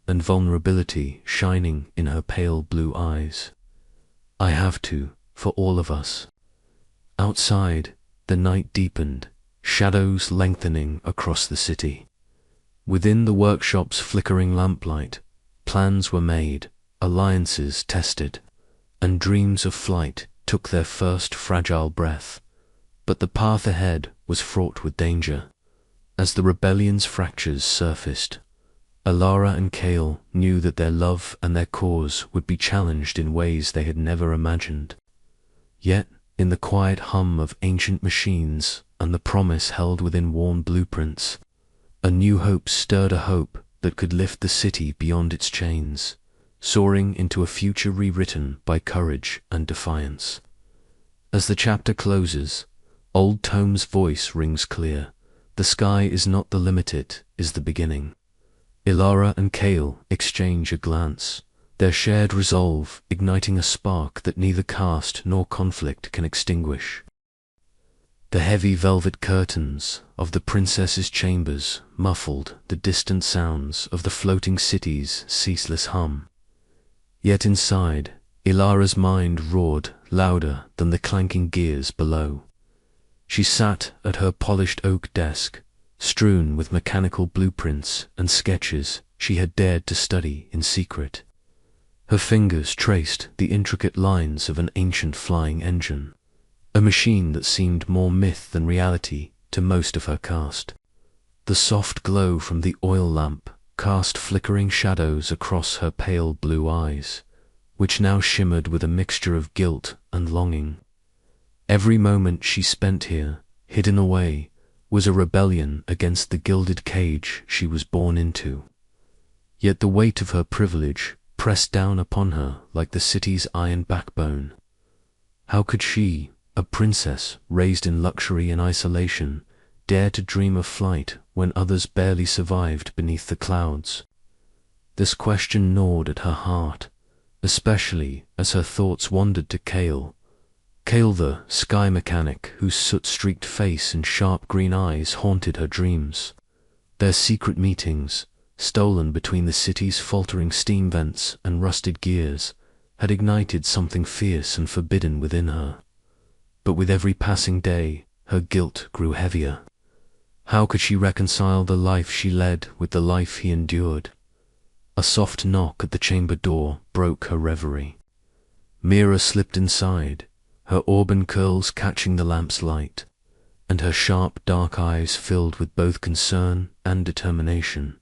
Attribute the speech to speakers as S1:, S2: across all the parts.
S1: and vulnerability shining in her pale blue eyes. I have to, for all of us. Outside, the night deepened, shadows lengthening across the city. Within the workshop's flickering lamplight, plans were made, alliances tested, and dreams of flight took their first fragile breath. But the path ahead was fraught with danger. As the rebellion's fractures surfaced, Alara and Kale knew that their love and their cause would be challenged in ways they had never imagined. Yet, in the quiet hum of ancient machines and the promise held within worn blueprints, a new hope stirred, a hope that could lift the city beyond its chains, soaring into a future rewritten by courage and defiance. As the chapter closes, Old Tome's voice rings clear. The sky is not the limit, it is the beginning. Alara and Kale exchange a glance, their shared resolve igniting a spark that neither caste nor conflict can extinguish. The heavy velvet curtains of the princess's chambers muffled the distant sounds of the floating city's ceaseless hum. Yet inside, Ilara's mind roared louder than the clanking gears below. She sat at her polished oak desk, strewn with mechanical blueprints and sketches she had dared to study in secret. Her fingers traced the intricate lines of an ancient flying engine, a machine that seemed more myth than reality to most of her caste. The soft glow from the oil lamp cast flickering shadows across her pale blue eyes, which now shimmered with a mixture of guilt and longing. Every moment she spent here, hidden away, was a rebellion against the gilded cage she was born into. Yet the weight of her privilege pressed down upon her like the city's iron backbone. How could she, a princess raised in luxury and isolation, dare to dream of flight when others barely survived beneath the clouds? This question gnawed at her heart, especially as her thoughts wandered to Kale. Kale, the sky mechanic whose soot-streaked face and sharp green eyes haunted her dreams. Their secret meetings, stolen between the city's faltering steam vents and rusted gears, had ignited something fierce and forbidden within her. But with every passing day, her guilt grew heavier. How could she reconcile the life she led with the life he endured? A soft knock at the chamber door broke her reverie. Mira slipped inside, her auburn curls catching the lamp's light, and her sharp dark eyes filled with both concern and determination.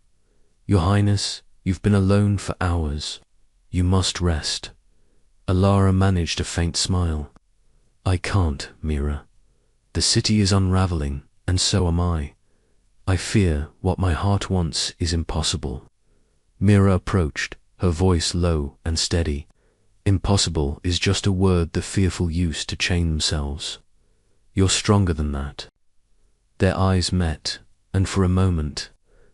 S1: "Your Highness, you've been alone for hours. You must rest." Alara managed a faint smile. "I can't, Mira. The city is unraveling, and so am I. I fear what my heart wants is impossible." Mira approached, her voice low and steady. "Impossible is just a word the fearful use to chain themselves. You're stronger than that." Their eyes met, and for a moment,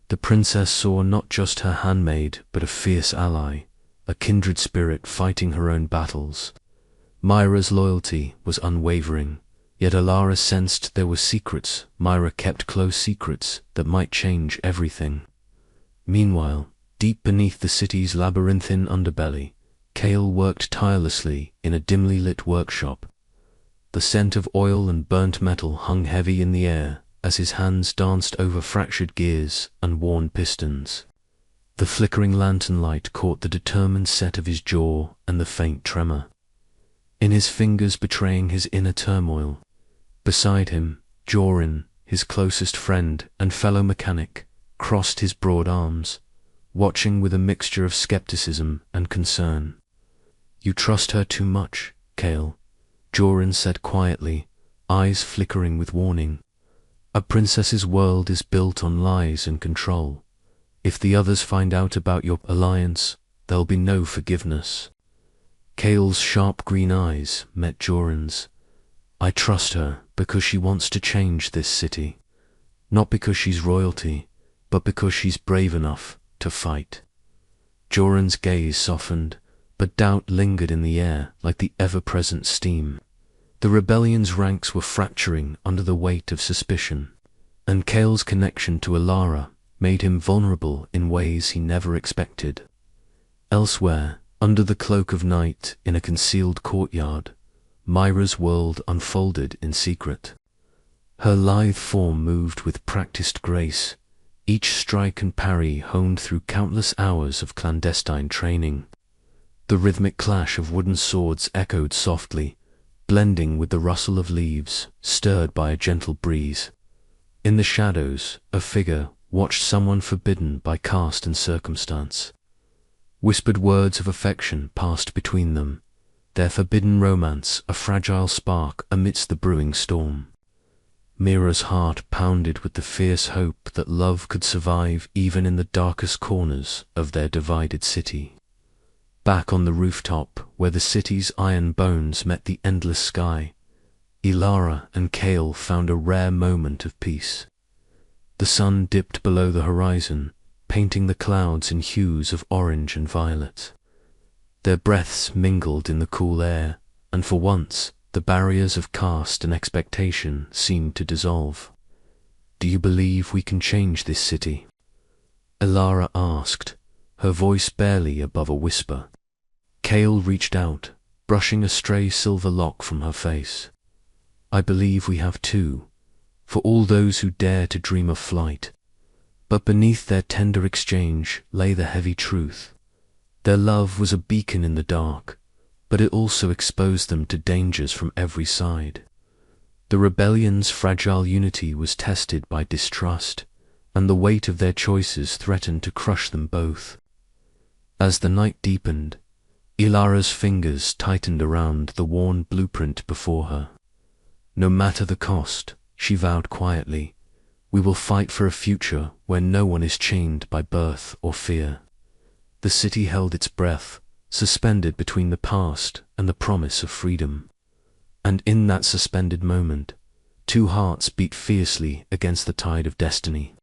S1: the princess saw not just her handmaid but a fierce ally, a kindred spirit fighting her own battles. Myra's loyalty was unwavering, yet Alara sensed there were secrets Myra kept, close secrets that might change everything. Meanwhile, deep beneath the city's labyrinthine underbelly, Kale worked tirelessly in a dimly lit workshop. The scent of oil and burnt metal hung heavy in the air as his hands danced over fractured gears and worn pistons. The flickering lantern light caught the determined set of his jaw and the faint tremor in his fingers betraying his inner turmoil. Beside him, Jorin, his closest friend and fellow mechanic, crossed his broad arms, watching with a mixture of skepticism and concern. "You trust her too much, Kale," Jorin said quietly, eyes flickering with warning. "A princess's world is built on lies and control. If the others find out about your alliance, there'll be no forgiveness." Kale's sharp green eyes met Jorin's. "I trust her because she wants to change this city. Not because she's royalty, but because she's brave enough to fight." Jorin's gaze softened, but doubt lingered in the air like the ever-present steam. The rebellion's ranks were fracturing under the weight of suspicion, and Kale's connection to Alara, made him vulnerable in ways he never expected. Elsewhere, under the cloak of night in a concealed courtyard, Myra's world unfolded in secret. Her lithe form moved with practiced grace, each strike and parry honed through countless hours of clandestine training. The rhythmic clash of wooden swords echoed softly, blending with the rustle of leaves, stirred by a gentle breeze. In the shadows, a figure watched someone forbidden by caste and circumstance. Whispered words of affection passed between them, their forbidden romance a fragile spark amidst the brewing storm. Mira's heart pounded with the fierce hope that love could survive even in the darkest corners of their divided city. Back on the rooftop, where the city's iron bones met the endless sky, Ilara and Kale found a rare moment of peace. The sun dipped below the horizon, painting the clouds in hues of orange and violet. Their breaths mingled in the cool air, and for once, the barriers of caste and expectation seemed to dissolve. "Do you believe we can change this city?" Ilara asked, her voice barely above a whisper. Kale reached out, brushing a stray silver lock from her face. "I believe we have too, for all those who dare to dream of flight." But beneath their tender exchange lay the heavy truth. Their love was a beacon in the dark, but it also exposed them to dangers from every side. The rebellion's fragile unity was tested by distrust, and the weight of their choices threatened to crush them both. As the night deepened, Ilara's fingers tightened around the worn blueprint before her. "No matter the cost," she vowed quietly, "we will fight for a future where no one is chained by birth or fear." The city held its breath, suspended between the past and the promise of freedom. And in that suspended moment, two hearts beat fiercely against the tide of destiny.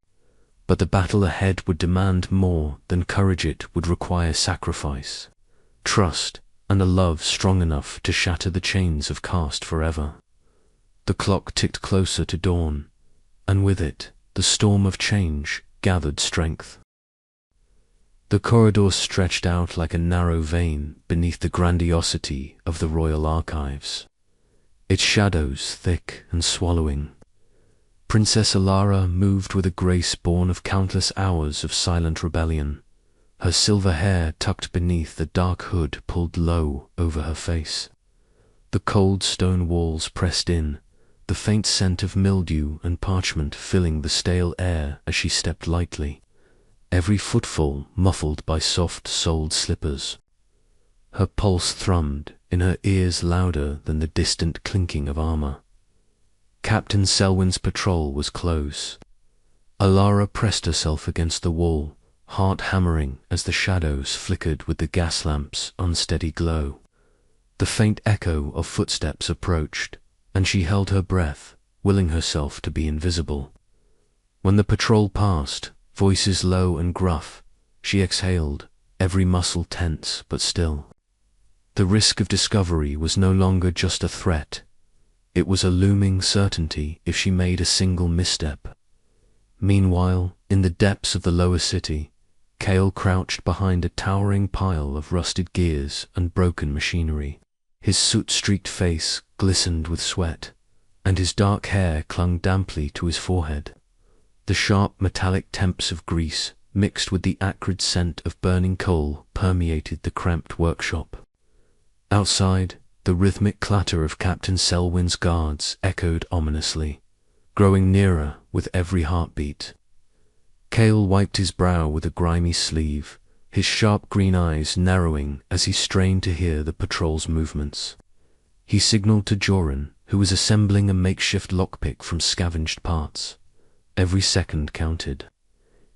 S1: But the battle ahead would demand more than courage. It would require sacrifice, trust, and a love strong enough to shatter the chains of caste forever. The clock ticked closer to dawn, and with it, the storm of change gathered strength. The corridor stretched out like a narrow vein beneath the grandiosity of the royal archives, its shadows thick and swallowing. Princess Ilara moved with a grace born of countless hours of silent rebellion, her silver hair tucked beneath the dark hood pulled low over her face. The cold stone walls pressed in, the faint scent of mildew and parchment filling the stale air as she stepped lightly, every footfall muffled by soft-soled slippers. Her pulse thrummed in her ears louder than the distant clinking of armor. Captain Selwyn's patrol was close. Ilara pressed herself against the wall, heart hammering as the shadows flickered with the gas lamp's unsteady glow. The faint echo of footsteps approached, and she held her breath, willing herself to be invisible. When the patrol passed, voices low and gruff, she exhaled, every muscle tense but still. The risk of discovery was no longer just a threat. It was a looming certainty if she made a single misstep. Meanwhile, in the depths of the lower city, Kale crouched behind a towering pile of rusted gears and broken machinery. His soot-streaked face glistened with sweat, and his dark hair clung damply to his forehead. The sharp metallic temps of grease, mixed with the acrid scent of burning coal, permeated the cramped workshop. Outside, the rhythmic clatter of Captain Selwyn's guards echoed ominously, growing nearer with every heartbeat. Kale wiped his brow with a grimy sleeve, his sharp green eyes narrowing as he strained to hear the patrol's movements. He signaled to Joran, who was assembling a makeshift lockpick from scavenged parts. Every second counted.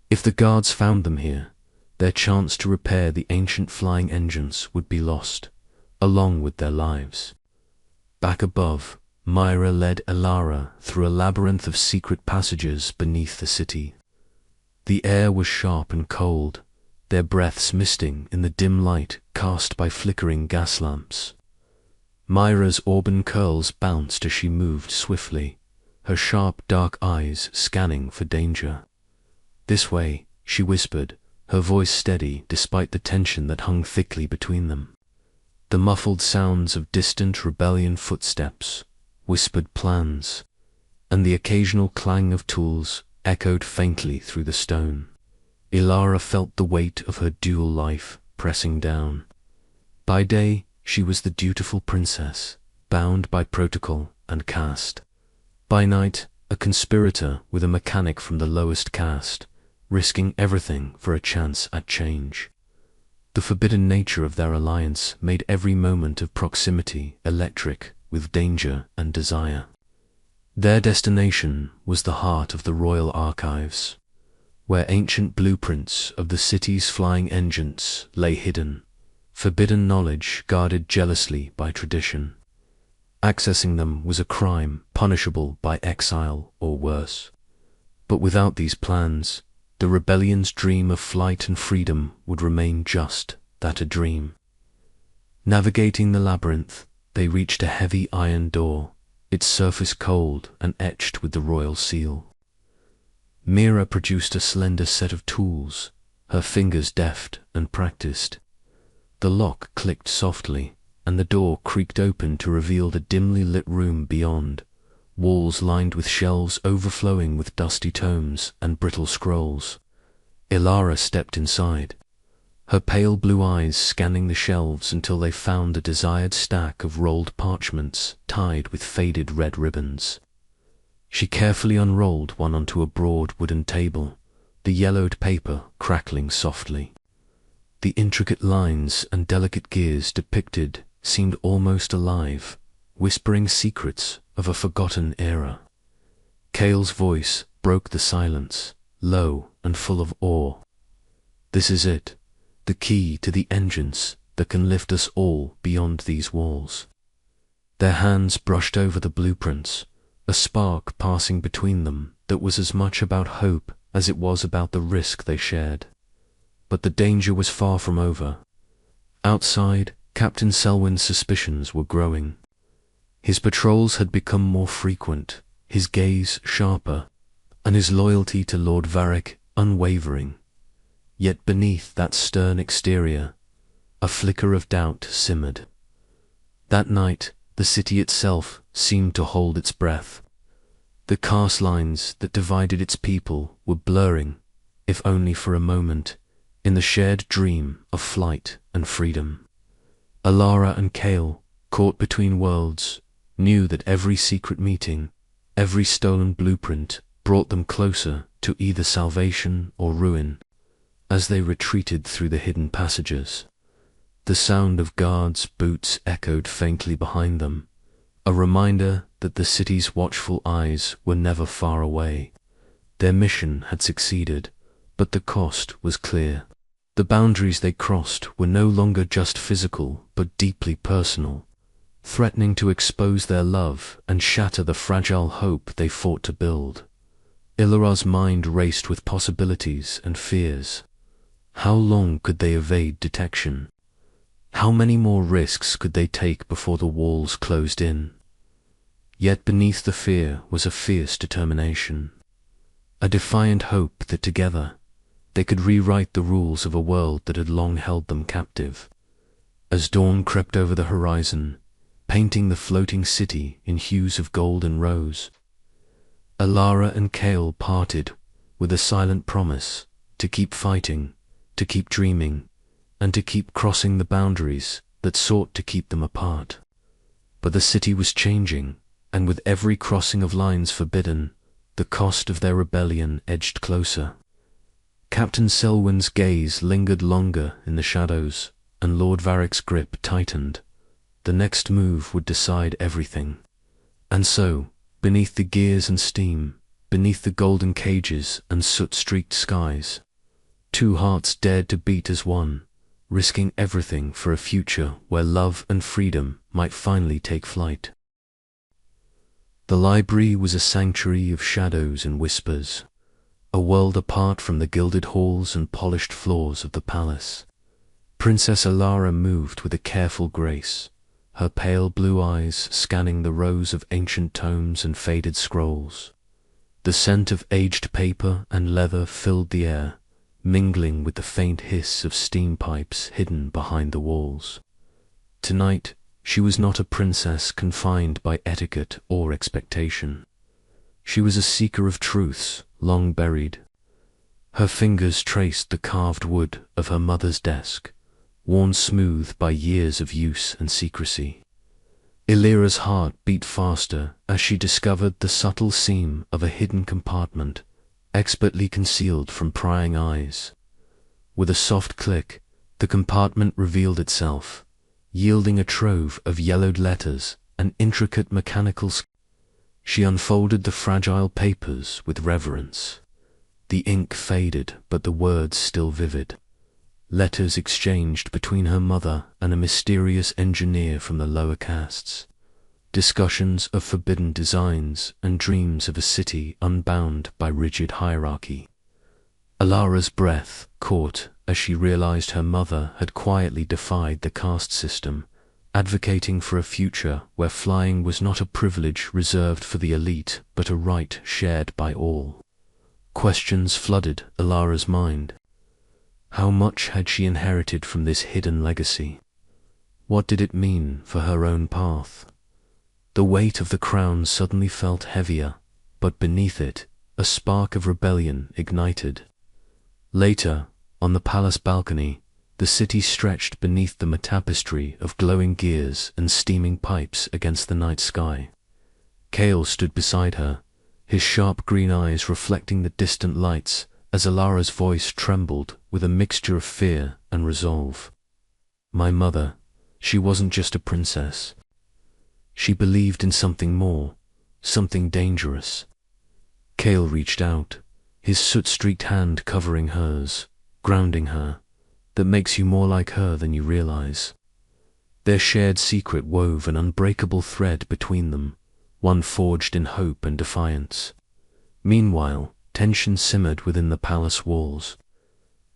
S1: If the guards found them here, their chance to repair the ancient flying engines would be lost, along with their lives. Back above, Myra led Ilara through a labyrinth of secret passages beneath the city. The air was sharp and cold, their breaths misting in the dim light cast by flickering gas lamps. Myra's auburn curls bounced as she moved swiftly, her sharp dark eyes scanning for danger. "This way," she whispered, her voice steady despite the tension that hung thickly between them. The muffled sounds of distant rebellion footsteps, whispered plans, and the occasional clang of tools echoed faintly through the stone. Ilara felt the weight of her dual life pressing down. By day, she was the dutiful princess, bound by protocol and caste. By night, a conspirator with a mechanic from the lowest caste, risking everything for a chance at change. The forbidden nature of their alliance made every moment of proximity electric with danger and desire. Their destination was the heart of the royal archives, where ancient blueprints of the city's flying engines lay hidden, forbidden knowledge guarded jealously by tradition. Accessing them was a crime punishable by exile or worse. But without these plans, the rebellion's dream of flight and freedom would remain just that, a dream. Navigating the labyrinth, they reached a heavy iron door, its surface cold and etched with the royal seal. Mira produced a slender set of tools, her fingers deft and practiced. The lock clicked softly, and the door creaked open to reveal the dimly lit room beyond, walls lined with shelves overflowing with dusty tomes and brittle scrolls. Ilara stepped inside, her pale blue eyes scanning the shelves until they found the desired stack of rolled parchments tied with faded red ribbons. She carefully unrolled one onto a broad wooden table, the yellowed paper crackling softly. The intricate lines and delicate gears depicted seemed almost alive, whispering secrets of a forgotten era. Kale's voice broke the silence, low and full of awe. "This is it, the key to the engines that can lift us all beyond these walls." Their hands brushed over the blueprints, a spark passing between them that was as much about hope as it was about the risk they shared. But the danger was far from over. Outside, Captain Selwyn's suspicions were growing. His patrols had become more frequent, his gaze sharper, and his loyalty to Lord Varric unwavering. Yet beneath that stern exterior, a flicker of doubt simmered. That night, the city itself seemed to hold its breath. The caste lines that divided its people were blurring, if only for a moment, in the shared dream of flight and freedom. Ilara and Kale, caught between worlds, knew that every secret meeting, every stolen blueprint brought them closer to either salvation or ruin. As they retreated through the hidden passages, the sound of guards' boots echoed faintly behind them, a reminder that the city's watchful eyes were never far away. Their mission had succeeded, but the cost was clear. The boundaries they crossed were no longer just physical, but deeply personal, threatening to expose their love and shatter the fragile hope they fought to build. Ilara's mind raced with possibilities and fears. How long could they evade detection? How many more risks could they take before the walls closed in? Yet beneath the fear was a fierce determination, a defiant hope that together they could rewrite the rules of a world that had long held them captive. As dawn crept over the horizon, painting the floating city in hues of gold and rose, Ilara and Kale parted with a silent promise to keep fighting, to keep dreaming, and to keep crossing the boundaries that sought to keep them apart. But the city was changing, and with every crossing of lines forbidden, the cost of their rebellion edged closer. Captain Selwyn's gaze lingered longer in the shadows, and Lord Varric's grip tightened. The next move would decide everything. And so, beneath the gears and steam, beneath the golden cages and soot-streaked skies, two hearts dared to beat as one, risking everything for a future where love and freedom might finally take flight. The library was a sanctuary of shadows and whispers, a world apart from the gilded halls and polished floors of the palace. Princess Ilara moved with a careful grace, her pale blue eyes scanning the rows of ancient tomes and faded scrolls. The scent of aged paper and leather filled the air, mingling with the faint hiss of steam pipes hidden behind the walls. Tonight, she was not a princess confined by etiquette or expectation. She was a seeker of truths long buried. Her fingers traced the carved wood of her mother's desk, worn smooth by years of use and secrecy. Illyra's heart beat faster as she discovered the subtle seam of a hidden compartment, expertly concealed from prying eyes. With a soft click, the compartment revealed itself, yielding a trove of yellowed letters and intricate mechanical sketches. She unfolded the fragile papers with reverence. The ink faded, but the words still vivid. Letters exchanged between her mother and a mysterious engineer from the lower castes. Discussions of forbidden designs and dreams of a city unbound by rigid hierarchy. Illyra's breath caught as she realized her mother had quietly defied the caste system, advocating for a future where flying was not a privilege reserved for the elite but a right shared by all. Questions flooded Illyra's mind. How much had she inherited from this hidden legacy? What did it mean for her own path? The weight of the crown suddenly felt heavier, but beneath it, a spark of rebellion ignited. Later, on the palace balcony, the city stretched beneath the tapestry of glowing gears and steaming pipes against the night sky. Kale stood beside her, his sharp green eyes reflecting the distant lights as Illyra's voice trembled with a mixture of fear and resolve. My mother, she wasn't just a princess. She believed in something more, something dangerous. Kale reached out, his soot-streaked hand covering hers, grounding her. That makes you more like her than you realize. Their shared secret wove an unbreakable thread between them, one forged in hope and defiance. Meanwhile, tension simmered within the palace walls.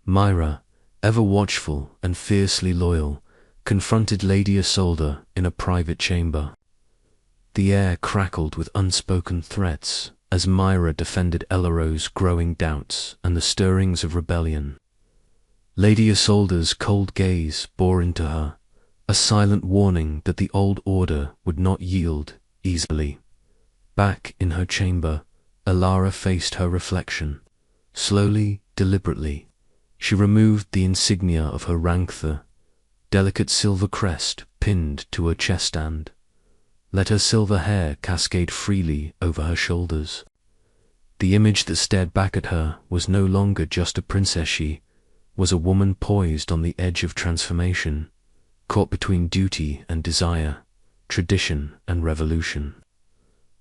S1: Myra, ever watchful and fiercely loyal, confronted Lady Isolde in a private chamber. The air crackled with unspoken threats as Myra defended Ellero's growing doubts and the stirrings of rebellion. Lady Isolde's cold gaze bore into her, a silent warning that the old order would not yield easily. Back in her chamber, Illyra faced her reflection. Slowly, deliberately, she removed the insignia of her rank, the delicate silver crest pinned to her chest-band. Let her silver hair cascade freely over her shoulders. The image that stared back at her was no longer just a princess. She was a woman poised on the edge of transformation, caught between duty and desire, tradition and revolution.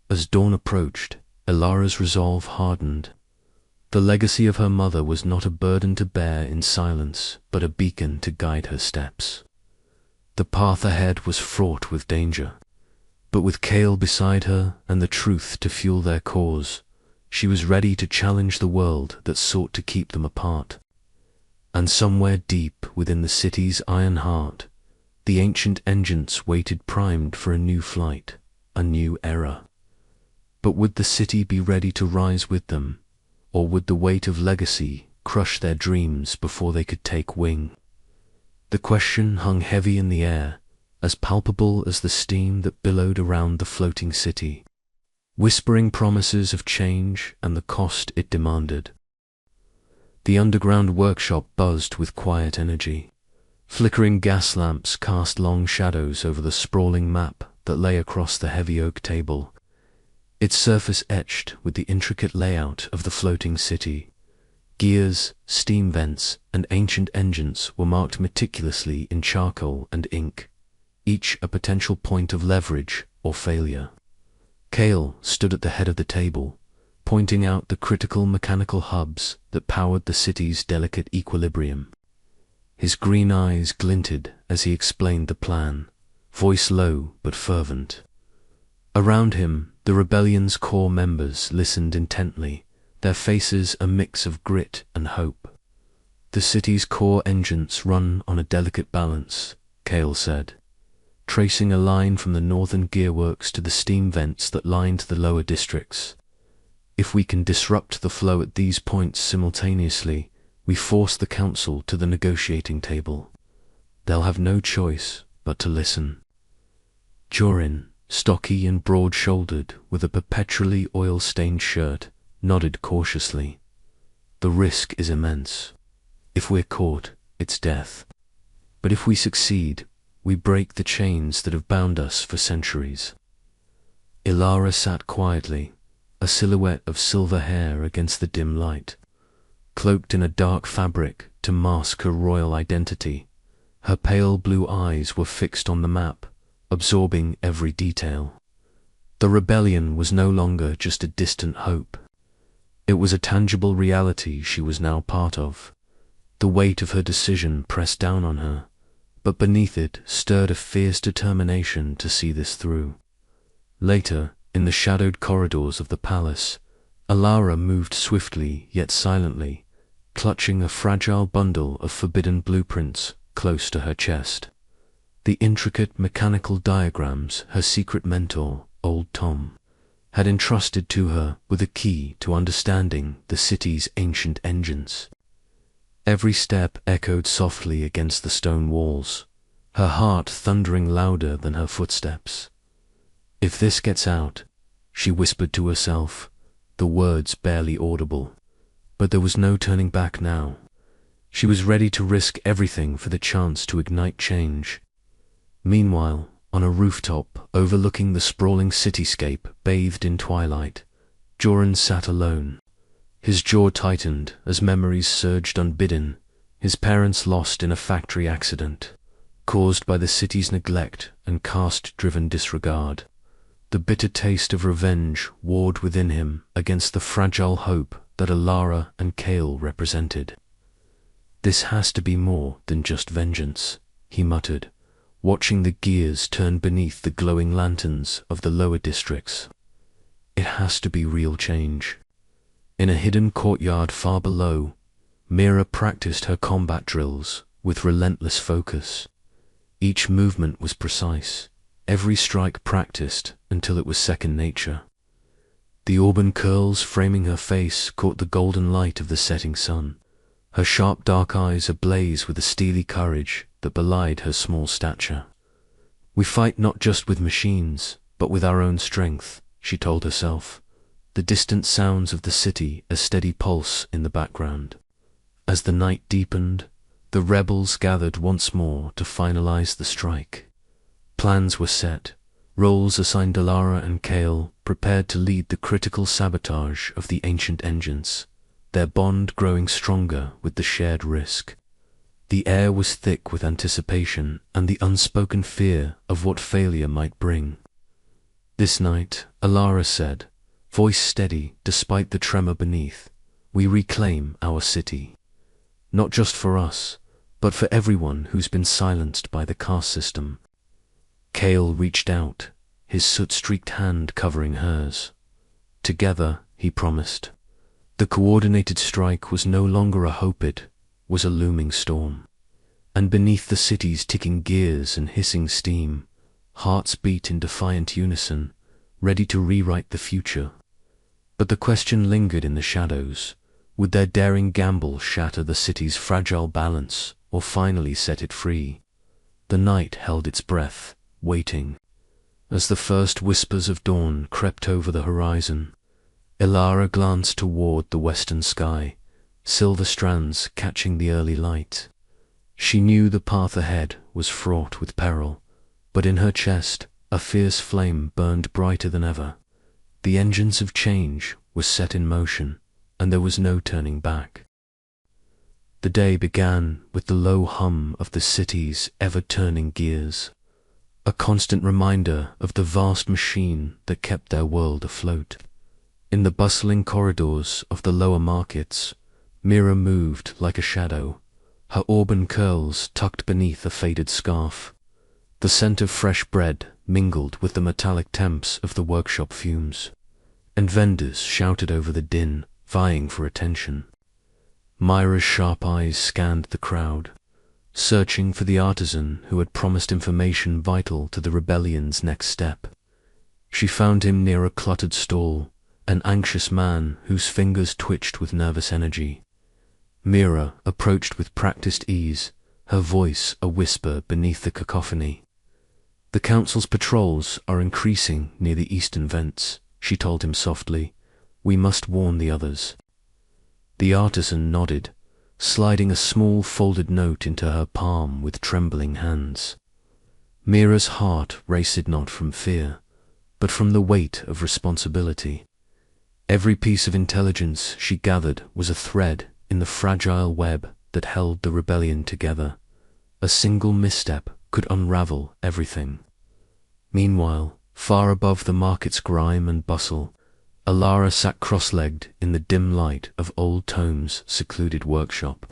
S1: As dawn approached, Illyra's resolve hardened. The legacy of her mother was not a burden to bear in silence, but a beacon to guide her steps. The path ahead was fraught with danger, but with Kale beside her and the truth to fuel their cause, she was ready to challenge the world that sought to keep them apart. And somewhere deep within the city's iron heart, the ancient engines waited primed for a new flight, a new era. But would the city be ready to rise with them, or would the weight of legacy crush their dreams before they could take wing? The question hung heavy in the air, as palpable as the steam that billowed around the floating city, whispering promises of change and the cost it demanded. The underground workshop buzzed with quiet energy. Flickering gas lamps cast long shadows over the sprawling map that lay across the heavy oak table, its surface etched with the intricate layout of the floating city. Gears, steam vents, and ancient engines were marked meticulously in charcoal and ink, each a potential point of leverage or failure. Kale stood at the head of the table, pointing out the critical mechanical hubs that powered the city's delicate equilibrium. His green eyes glinted as he explained the plan, voice low but fervent. Around him, the rebellion's core members listened intently, their faces a mix of grit and hope. The city's core engines run on a delicate balance, Kale said, tracing a line from the northern gearworks to the steam vents that lined the lower districts. If we can disrupt the flow at these points simultaneously, we force the council to the negotiating table. They'll have no choice but to listen. Jorin, stocky and broad-shouldered, with a perpetually oil-stained shirt, nodded cautiously. The risk is immense. If we're caught, it's death. But if we succeed, we break the chains that have bound us for centuries. Ilara sat quietly, a silhouette of silver hair against the dim light. Cloaked in a dark fabric to mask her royal identity, her pale blue eyes were fixed on the map, absorbing every detail. The rebellion was no longer just a distant hope. It was a tangible reality she was now part of. The weight of her decision pressed down on her, but beneath it stirred a fierce determination to see this through. Later, in the shadowed corridors of the palace, Ilara moved swiftly yet silently, clutching a fragile bundle of forbidden blueprints close to her chest. The intricate mechanical diagrams her secret mentor, Old Tom, had entrusted to her were the key to understanding the city's ancient engines. Every step echoed softly against the stone walls, her heart thundering louder than her footsteps. If this gets out, she whispered to herself, the words barely audible. But there was no turning back now. She was ready to risk everything for the chance to ignite change. Meanwhile, on a rooftop overlooking the sprawling cityscape bathed in twilight, Joran sat alone. His jaw tightened as memories surged unbidden, his parents lost in a factory accident, caused by the city's neglect and caste-driven disregard. The bitter taste of revenge warred within him against the fragile hope that Ilara and Kale represented. This has to be more than just vengeance, he muttered, watching the gears turn beneath the glowing lanterns of the lower districts. It has to be real change. In a hidden courtyard far below, Mira practiced her combat drills with relentless focus. Each movement was precise, every strike practiced until it was second nature. The auburn curls framing her face caught the golden light of the setting sun, her sharp dark eyes ablaze with a steely courage that belied her small stature. We fight not just with machines, but with our own strength, she told herself, the distant sounds of the city a steady pulse in the background. As the night deepened, the rebels gathered once more to finalize the strike. Plans were set, roles assigned Ilara and Kale prepared to lead the critical sabotage of the ancient engines, their bond growing stronger with the shared risk. The air was thick with anticipation and the unspoken fear of what failure might bring. This night, Ilara said, voice steady despite the tremor beneath, we reclaim our city. Not just for us, but for everyone who's been silenced by the caste system. Kale reached out, his soot-streaked hand covering hers. Together, he promised. The coordinated strike was no longer a hope, it was a looming storm. And beneath the city's ticking gears and hissing steam, hearts beat in defiant unison, ready to rewrite the future. But the question lingered in the shadows. Would their daring gamble shatter the city's fragile balance or finally set it free? The night held its breath, waiting. As the first whispers of dawn crept over the horizon, Ilara glanced toward the western sky, silver strands catching the early light. She knew the path ahead was fraught with peril, but in her chest a fierce flame burned brighter than ever. The engines of change were set in motion, and there was no turning back. The day began with the low hum of the city's ever-turning gears, a constant reminder of the vast machine that kept their world afloat. In the bustling corridors of the lower markets, Mira moved like a shadow, her auburn curls tucked beneath a faded scarf. The scent of fresh bread mingled with the metallic temps of the workshop fumes, and vendors shouted over the din, vying for attention. Myra's sharp eyes scanned the crowd, searching for the artisan who had promised information vital to the rebellion's next step. She found him near a cluttered stall, an anxious man whose fingers twitched with nervous energy. Mira approached with practiced ease, her voice a whisper beneath the cacophony. "The council's patrols are increasing near the eastern vents," she told him softly. "We must warn the others." The artisan nodded, sliding a small folded note into her palm with trembling hands. Mira's heart raced not from fear, but from the weight of responsibility. Every piece of intelligence she gathered was a thread in the fragile web that held the rebellion together. A single misstep could unravel everything. Meanwhile, far above the market's grime and bustle, Alara sat cross-legged in the dim light of old Tome's secluded workshop.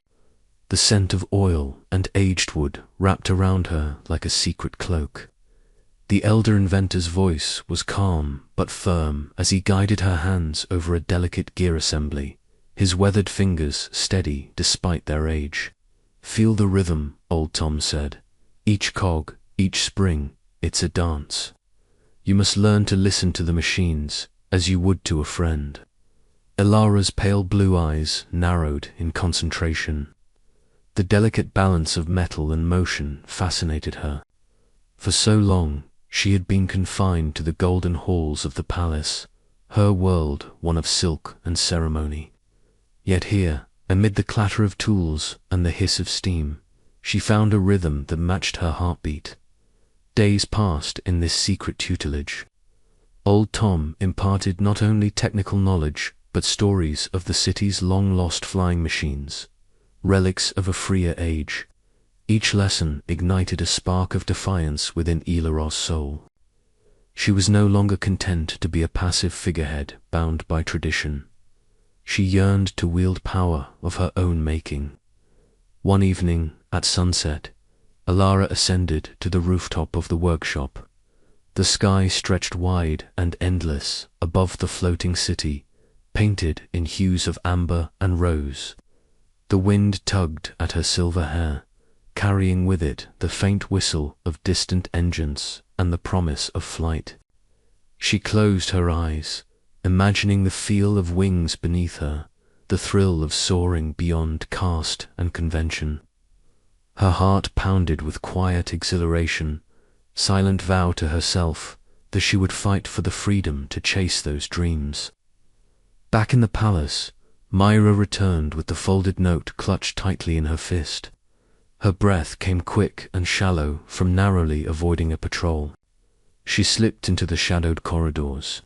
S1: The scent of oil and aged wood wrapped around her like a secret cloak. The elder inventor's voice was calm but firm as he guided her hands over a delicate gear assembly, his weathered fingers steady despite their age. "Feel the rhythm," old Tom said. "Each cog, each spring, it's a dance. You must learn to listen to the machines as you would to a friend." Alara's pale blue eyes narrowed in concentration. The delicate balance of metal and motion fascinated her. For so long, she had been confined to the golden halls of the palace, her world one of silk and ceremony. Yet here, amid the clatter of tools and the hiss of steam, she found a rhythm that matched her heartbeat. Days passed in this secret tutelage. Old Tom imparted not only technical knowledge, but stories of the city's long-lost flying machines, relics of a freer age. Each lesson ignited a spark of defiance within Ilaro's soul. She was no longer content to be a passive figurehead bound by tradition. She yearned to wield power of her own making. One evening, at sunset, Alara ascended to the rooftop of the workshop. The sky stretched wide and endless above the floating city, painted in hues of amber and rose. The wind tugged at her silver hair, carrying with it the faint whistle of distant engines and the promise of flight. She closed her eyes, imagining the feel of wings beneath her, the thrill of soaring beyond caste and convention. Her heart pounded with quiet exhilaration, silent vow to herself that she would fight for the freedom to chase those dreams. Back in the palace, Myra returned with the folded note clutched tightly in her fist. Her breath came quick and shallow from narrowly avoiding a patrol. She slipped into the shadowed corridors,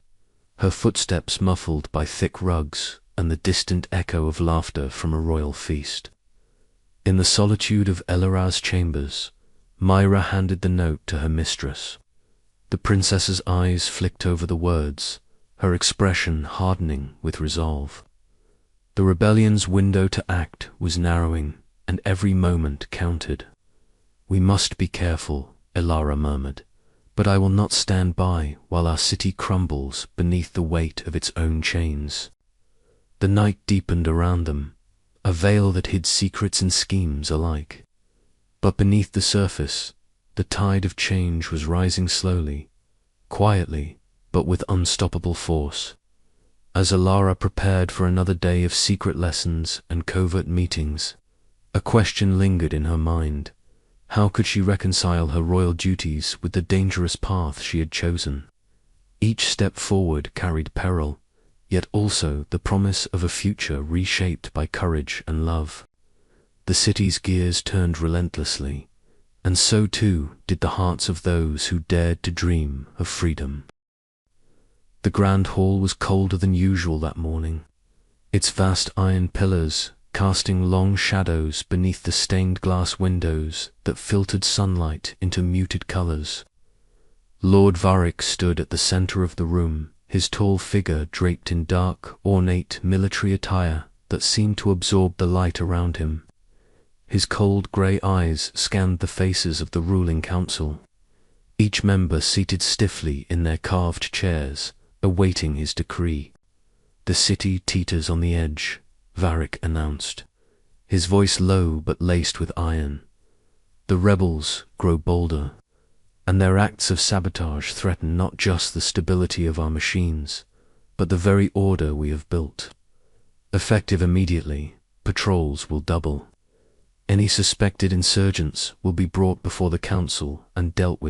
S1: her footsteps muffled by thick rugs and the distant echo of laughter from a royal feast. In the solitude of Elara's chambers, Myra handed the note to her mistress. The princess's eyes flicked over the words, her expression hardening with resolve. The rebellion's window to act was narrowing, and every moment counted. "We must be careful," Elara murmured, "but I will not stand by while our city crumbles beneath the weight of its own chains." The night deepened around them, a veil that hid secrets and schemes alike. But beneath the surface, the tide of change was rising slowly, quietly, but with unstoppable force. As Alara prepared for another day of secret lessons and covert meetings, a question lingered in her mind. How could she reconcile her royal duties with the dangerous path she had chosen? Each step forward carried peril, yet also the promise of a future reshaped by courage and love. The city's gears turned relentlessly, and so too did the hearts of those who dared to dream of freedom. The grand hall was colder than usual that morning, its vast iron pillars casting long shadows beneath the stained glass windows that filtered sunlight into muted colors. Lord Varric stood at the center of the room, his tall figure draped in dark, ornate military attire that seemed to absorb the light around him. His cold grey eyes scanned the faces of the ruling council, each member seated stiffly in their carved chairs, awaiting his decree. "The city teeters on the edge," Varric announced, his voice low but laced with iron. "The rebels grow bolder, and their acts of sabotage threaten not just the stability of our machines, but the very order we have built. Effective immediately, patrols will double. Any suspected insurgents will be brought before the council and dealt with